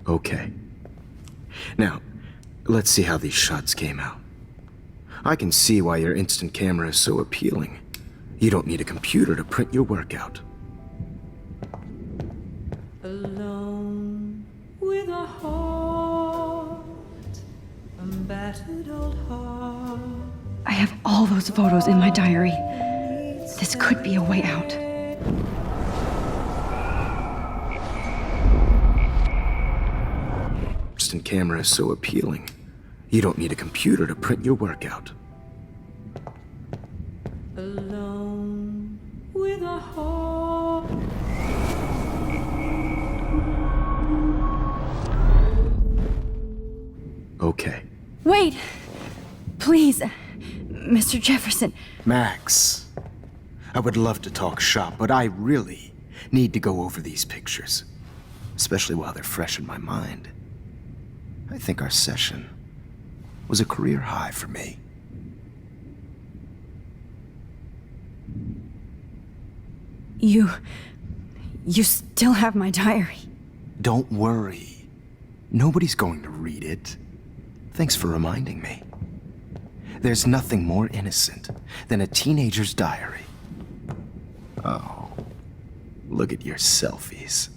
Okay. Now, let's see how these shots came out. I can see why your instant camera is so appealing. You don't need a computer to print your work out. Alone with a heart, a battered old heart. I have all those photos in my diary. This could be a way out. Instant camera is so appealing. You don't need a computer to print your work out. Alone with a heart. Okay. Wait! Please, Mr. Jefferson. Max, I would love to talk shop, but I really need to go over these pictures. Especially while they're fresh in my mind. I think our session was a career high for me. You still have my diary. Don't worry. Nobody's going to read it. Thanks for reminding me. There's nothing more innocent than a teenager's diary. Oh, look at your selfies.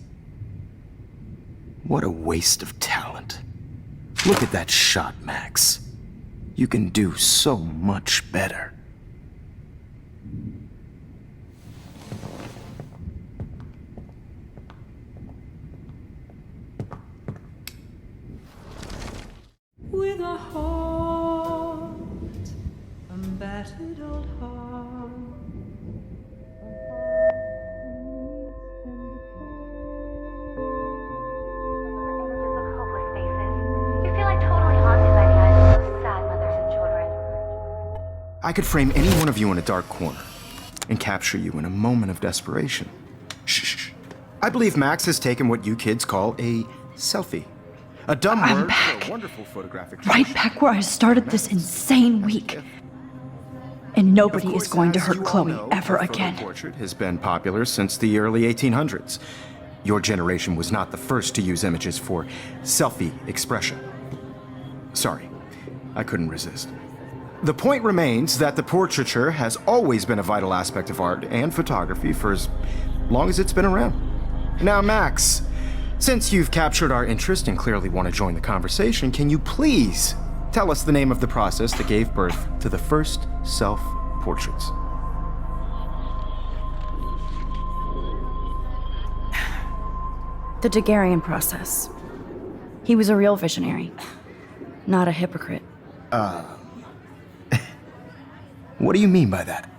What a waste of talent. Look at that shot, Max. You can do so much better. With a heart, a battered old heart. I could frame any one of you in a dark corner and capture you in a moment of desperation. Shh. I believe Max has taken what you kids call a selfie. A dumb word for a wonderful photographic Right back where I started this insane week. And nobody is going to hurt Chloe ever again. The portrait has been popular since the early 1800s. Your generation was not the first to use images for selfie expression. Sorry, I couldn't resist. The point remains that the portraiture has always been a vital aspect of art and photography for as long as it's been around. Now, Max, since you've captured our interest and clearly want to join the conversation, can you please tell us the name of the process that gave birth to the first self-portraits? The Daguerrean process. He was a real visionary, not a hypocrite. What do you mean by that?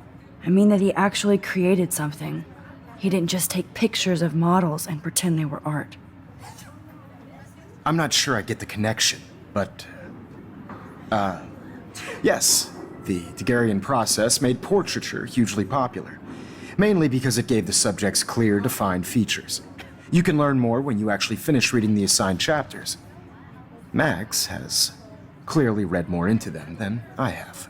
I mean that he actually created something. He didn't just take pictures of models and pretend they were art. I'm not sure I get the connection, but... yes, the Daguerrean process made portraiture hugely popular. Mainly because it gave the subjects clear, defined features. You can learn more when you actually finish reading the assigned chapters. Max has clearly read more into them than I have.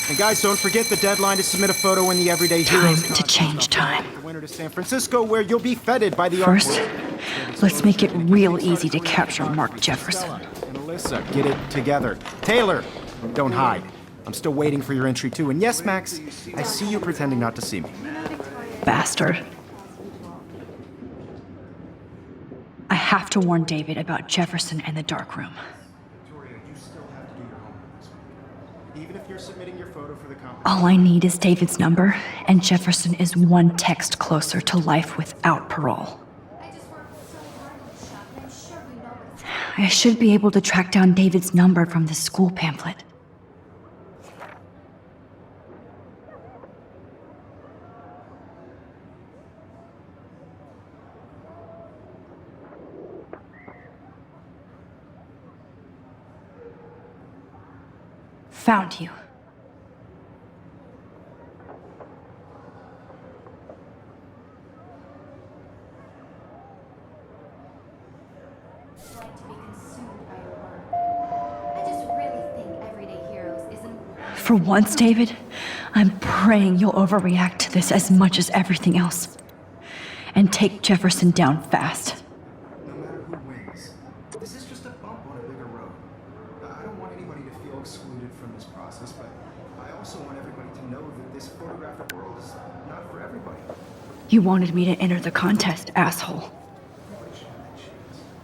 And guys, don't forget the deadline to submit a photo in the Everyday Heroes. Time to change time. The winner to San Francisco, where you'll be feted by the First, artwork. let's make it real easy to capture Mark Jefferson. And Alyssa, get it together. Taylor, don't hide. I'm still waiting for your entry too. And yes, Max, I see you pretending not to see me. Bastard. I have to warn David about Jefferson and the dark room. Victoria, you still have to do your homework this week. Even if you're submitting your photo for the competition. All I need is David's number, and Jefferson is one text closer to life without parole. I should be able to track down David's number from the school pamphlet. Found you. For once, David, I'm praying you'll overreact to this as much as everything else. and take Jefferson down fast. No matter who wins, this is just a bump on a bigger road. I don't want anybody to feel excluded from this process, but I also want everybody to know that this photographic world is not for everybody. You wanted me to enter the contest, asshole.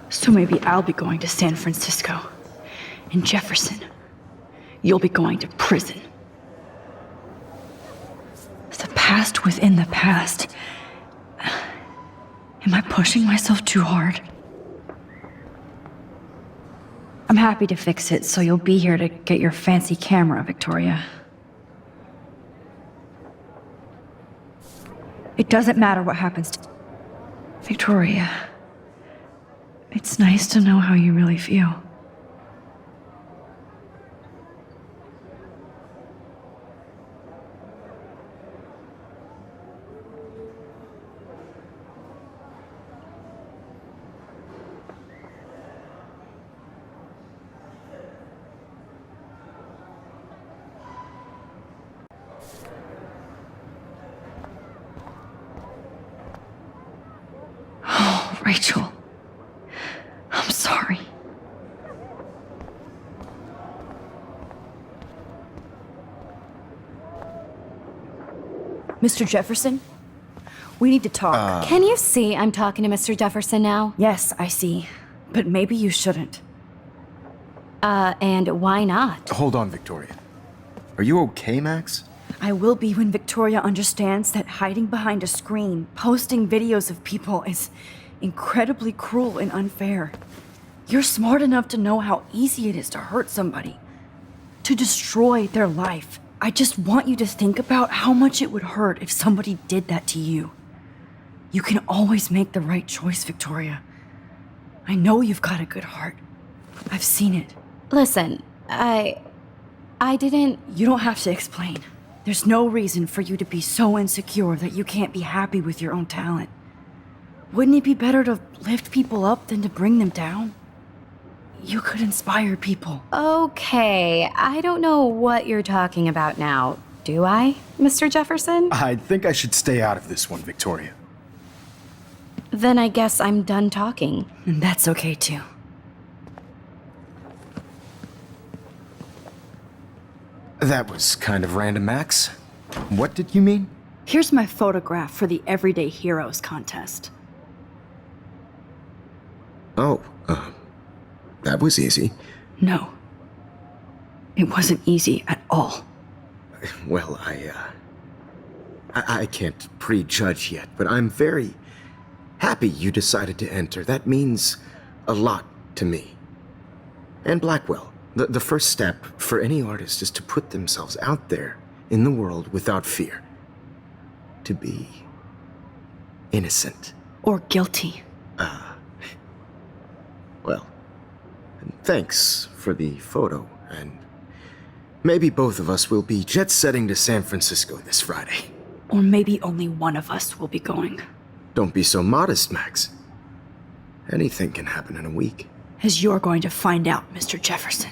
So maybe I'll be going to San Francisco. And Jefferson, you'll be going to prison. The past within the past. Am I pushing myself too hard? I'm happy to fix it, so you'll be here to get your fancy camera, Victoria. It doesn't matter what happens to Victoria. It's nice to know how you really feel. Oh, Rachel. I'm sorry. Mr. Jefferson? We need to talk. Can you see I'm talking to Mr. Jefferson now? Yes, I see. But maybe you shouldn't. And why not? Hold on, Victoria. Are you okay, Max? I will be when Victoria understands that hiding behind a screen, posting videos of people is incredibly cruel and unfair. You're smart enough to know how easy it is to hurt somebody, to destroy their life. I just want you to think about how much it would hurt if somebody did that to you. You can always make the right choice, Victoria. I know you've got a good heart. I've seen it. Listen, I didn't... You don't have to explain. There's no reason for you to be so insecure that you can't be happy with your own talent. Wouldn't it be better to lift people up than to bring them down? You could inspire people. Okay, I don't know what you're talking about now, do I, Mr. Jefferson? I think I should stay out of this one, Victoria. Then I guess I'm done talking. And that's okay too. That was kind of random, Max. What did you mean? Here's my photograph for the Everyday Heroes contest. Oh, that was easy. No. It wasn't easy at all. Well, I can't prejudge yet, but I'm very happy you decided to enter. That means a lot to me. And Blackwell. The first step for any artist is to put themselves out there in the world without fear. To be innocent. Or guilty. Well, thanks for the photo, and maybe both of us will be jet-setting to San Francisco this Friday. Or maybe only one of us will be going. Don't be so modest, Max. Anything can happen in a week. As you're going to find out, Mr. Jefferson.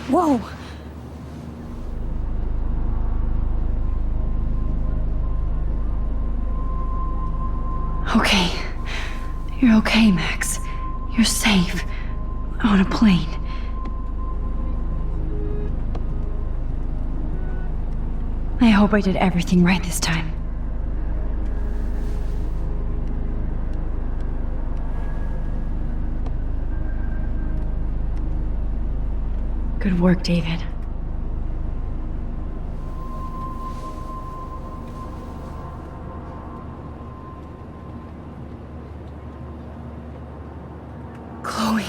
Whoa! okay, Max. You're safe. On a plane. I hope I did everything right this time. Good work, David. Chloe.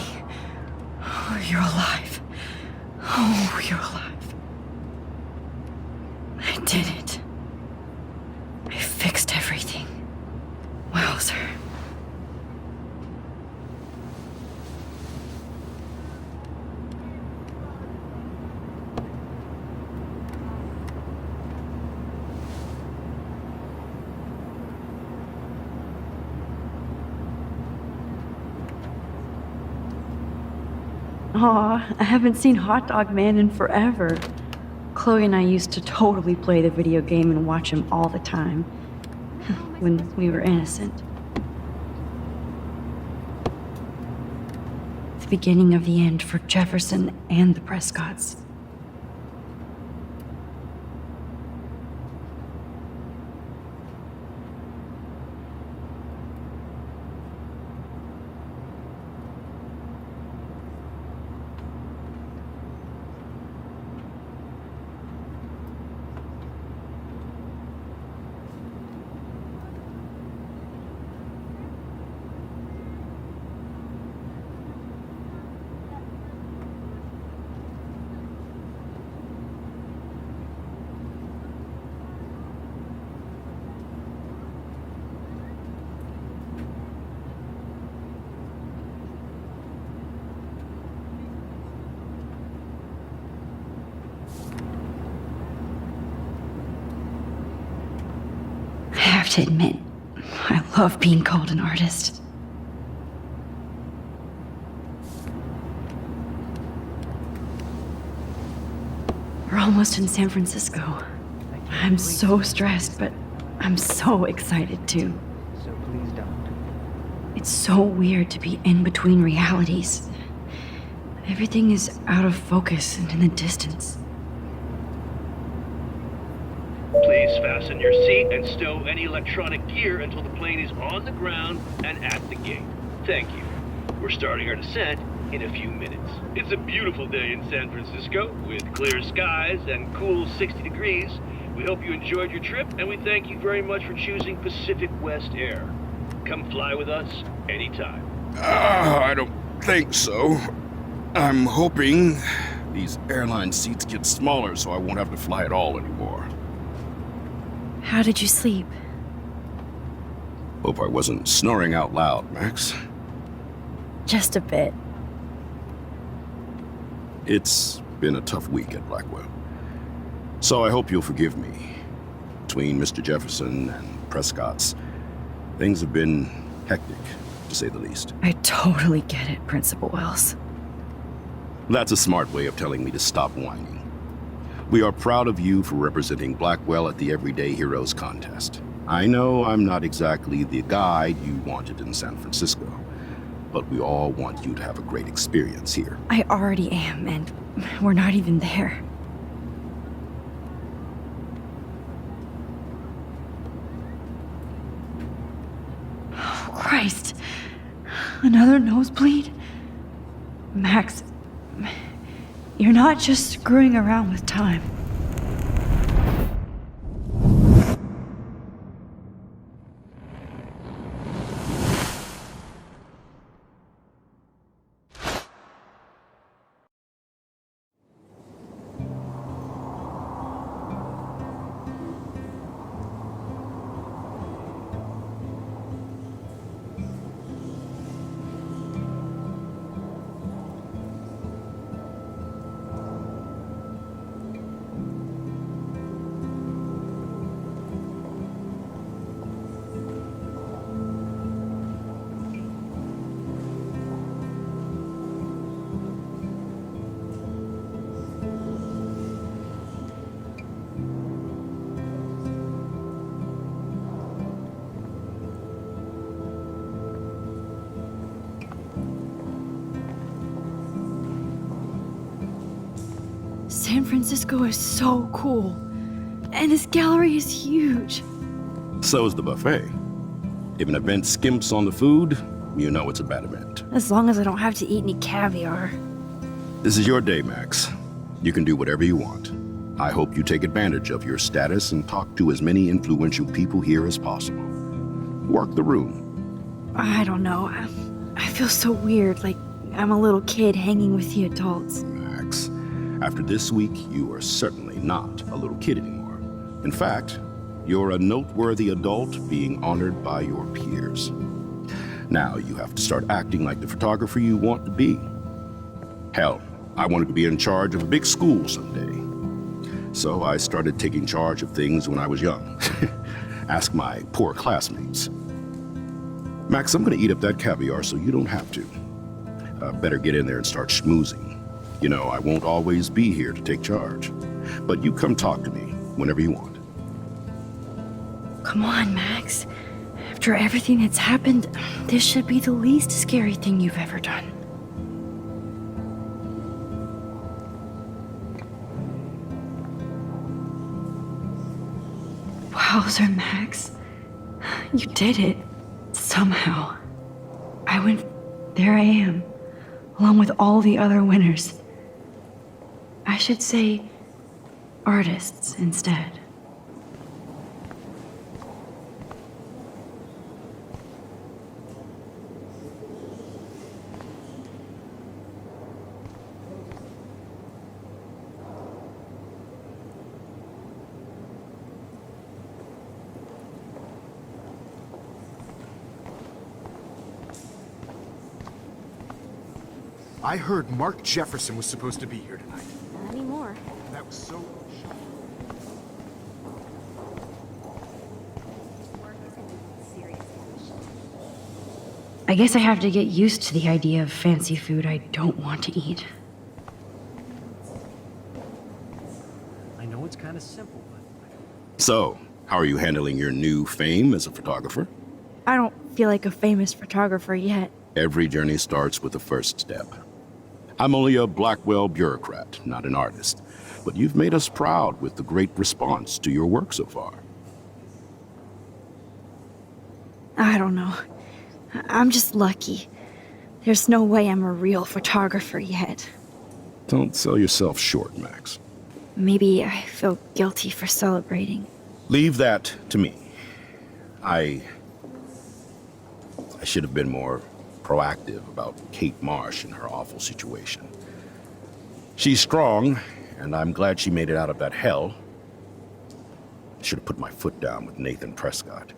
Oh, you're alive. Oh, you're alive. I did it. I fixed everything. Wowzer. Aw, I haven't seen Hot Dog Man in forever. Chloe and I used to totally play the video game and watch him all the time. When we were innocent. The beginning of the end for Jefferson and the Prescotts. I have to admit, I love being called an artist. We're almost in San Francisco. I'm so stressed, but I'm so excited too. So please don't. It's so weird to be in between realities. Everything is out of focus and in the distance. Please fasten your seat and stow any electronic gear until the plane is on the ground and at the gate. Thank you. We're starting our descent in a few minutes. It's a beautiful day in San Francisco with clear skies and cool 60 degrees. We hope you enjoyed your trip, and we thank you very much for choosing Pacific West Air. Come fly with us anytime. I don't think so. I'm hoping these airline seats get smaller so I won't have to fly at all anymore. How did you sleep? Hope I wasn't snoring out loud, Max. Just a bit. It's been a tough week at Blackwell. So I hope you'll forgive me. Between Mr. Jefferson and Prescott's, things have been hectic, to say the least. I totally get it, Principal Wells. That's a smart way of telling me to stop whining. We are proud of you for representing Blackwell at the Everyday Heroes contest. I know I'm not exactly the guide you wanted in San Francisco, but we all want you to have a great experience here. I already am, and we're not even there. Oh, Christ. Another nosebleed? Max, you're not just screwing around with time. San Francisco is so cool. And this gallery is huge. So is the buffet. If an event skimps on the food, you know it's a bad event. As long as I don't have to eat any caviar. This is your day, Max. You can do whatever you want. I hope you take advantage of your status and talk to as many influential people here as possible. Work the room. I don't know. I feel so weird, like I'm a little kid hanging with the adults. Max, after this week, you are certainly not a little kid anymore. In fact, you're a noteworthy adult being honored by your peers. Now you have to start acting like the photographer you want to be. Hell, I wanted to be in charge of a big school someday. So I started taking charge of things when I was young. Ask my poor classmates. Max, I'm gonna eat up that caviar so you don't have to. Better get in there and start schmoozing. You know, I won't always be here to take charge. But you come talk to me whenever you want. Come on, Max. After everything that's happened, this should be the least scary thing you've ever done. Wowzer, Max. You did it. Somehow. There I am, along with all the other winners. I should say artists instead. I heard Mark Jefferson was supposed to be here tonight. Not anymore. That was so shocking. I guess I have to get used to the idea of fancy food I don't want to eat. I know it's kind of simple, but So, how are you handling your new fame as a photographer? I don't feel like a famous photographer yet. Every journey starts with the first step. I'm only a Blackwell bureaucrat, not an artist. But you've made us proud with the great response to your work so far. I don't know. I'm just lucky. There's no way I'm a real photographer yet. Don't sell yourself short, Max. Maybe I feel guilty for celebrating. Leave that to me. I should have been more proactive about Kate Marsh and her awful situation. She's strong, and I'm glad she made it out of that hell. I should have put my foot down with Nathan Prescott.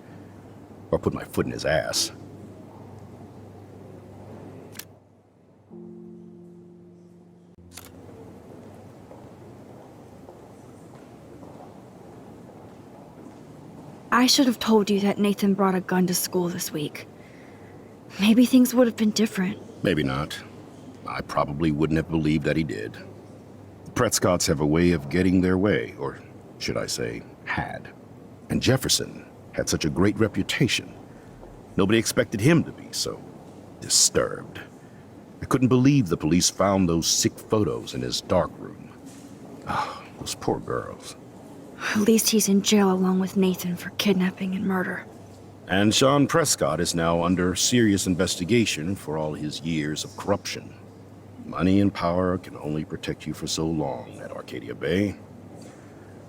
Or put my foot in his ass. I should have told you that Nathan brought a gun to school this week. Maybe things would have been different. Maybe not. I probably wouldn't have believed that he did. The Prescotts have a way of getting their way, or should I say, had. And Jefferson had such a great reputation. Nobody expected him to be so disturbed. I couldn't believe the police found those sick photos in his dark room. Ah, those poor girls. At least he's in jail along with Nathan for kidnapping and murder. And Sean Prescott is now under serious investigation for all his years of corruption. Money and power can only protect you for so long at Arcadia Bay.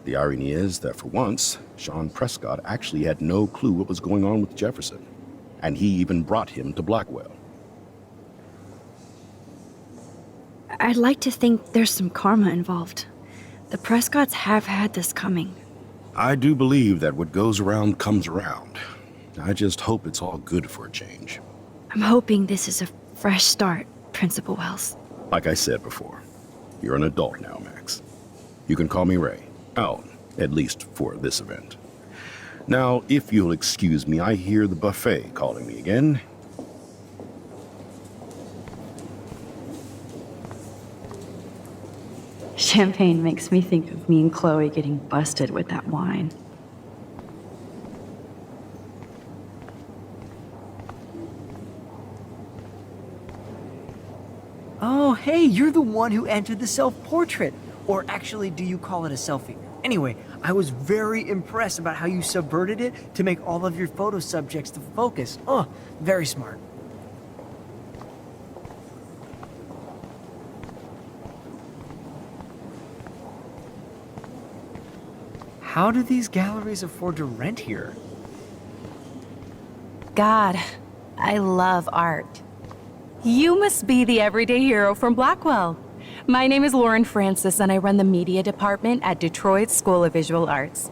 The irony is that for once, Sean Prescott actually had no clue what was going on with Jefferson. And he even brought him to Blackwell. I'd like to think there's some karma involved. The Prescotts have had this coming. I do believe that what goes around comes around. I just hope it's all good for a change. I'm hoping this is a fresh start, Principal Wells. Like I said before, you're an adult now, Max. You can call me Ray. Oh, at least for this event. Now, if you'll excuse me, I hear the buffet calling me again. Champagne makes me think of me and Chloe getting busted with that wine. oh, hey, you're the one who entered the self-portrait. Or actually, do you call it a selfie? Anyway, I was very impressed about how you subverted it to make all of your photo subjects the focus. Oh, very smart. How do these galleries afford to rent here? God, I love art. You must be the everyday hero from Blackwell. My name is Lauren Francis, and I run the media department at Detroit's School of Visual Arts.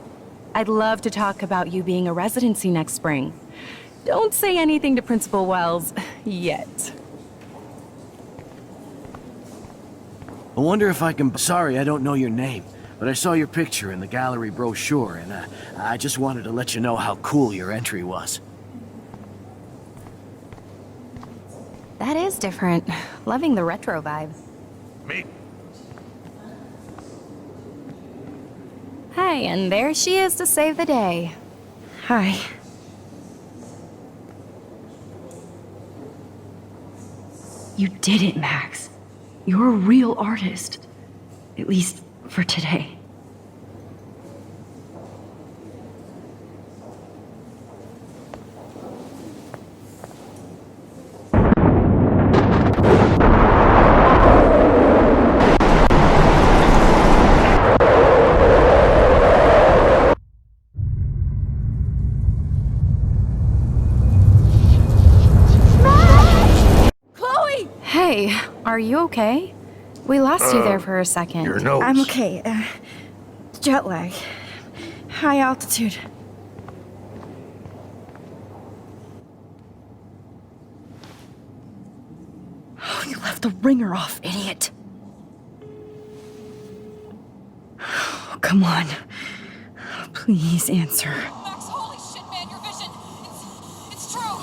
I'd love to talk about you being a residency next spring. Don't say anything to Principal Wells yet. I wonder if I can... Sorry, I don't know your name, but I saw your picture in the gallery brochure, and I just wanted to let you know how cool your entry was. That is different. Loving the retro vibe. Me? Hi, and there she is to save the day. Hi. You did it, Max. You're a real artist. At least for today. Hey, are you okay? We lost you there for a second. Your nose. I'm okay. Jet lag. High altitude. Oh, you left the ringer off, idiot. Oh, come on. Please answer. Max, holy shit, man, your vision. It's true.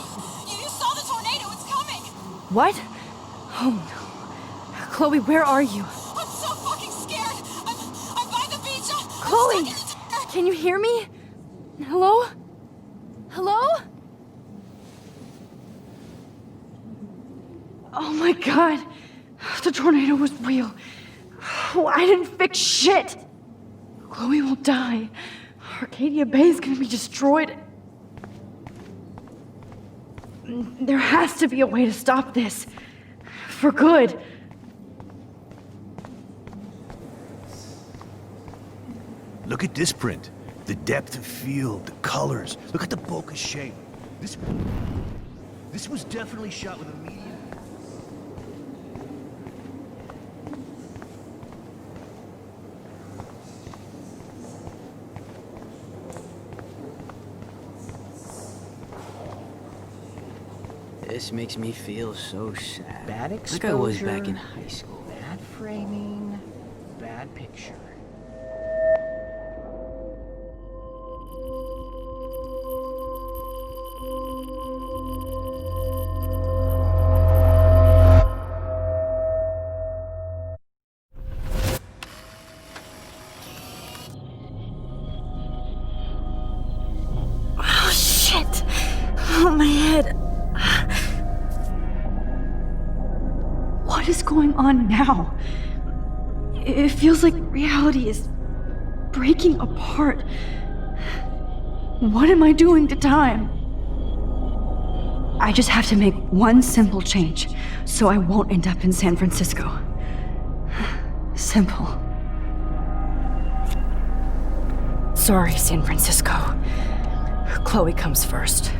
You saw the tornado. It's coming. What? Oh no. Chloe, where are you? I'm so fucking scared. I'm by the beach. Chloe! Can you hear me? Hello? Hello? Oh my god. The tornado was real. Oh, I didn't fix shit. Chloe will die. Arcadia Bay is gonna be destroyed. There has to be a way to stop this. For good. Look at this print. The depth of field, the colors. Look at the bokeh shape. This was definitely shot with a medium. This makes me feel so sad. Bad Like exposure. I was back in high school. Bad framing. Bad picture. Oh shit! Oh, my head. What is going on now? It feels like reality is breaking apart. What am I doing to time? I just have to make one simple change so I won't end up in San Francisco. Simple. Sorry, San Francisco. Chloe comes first.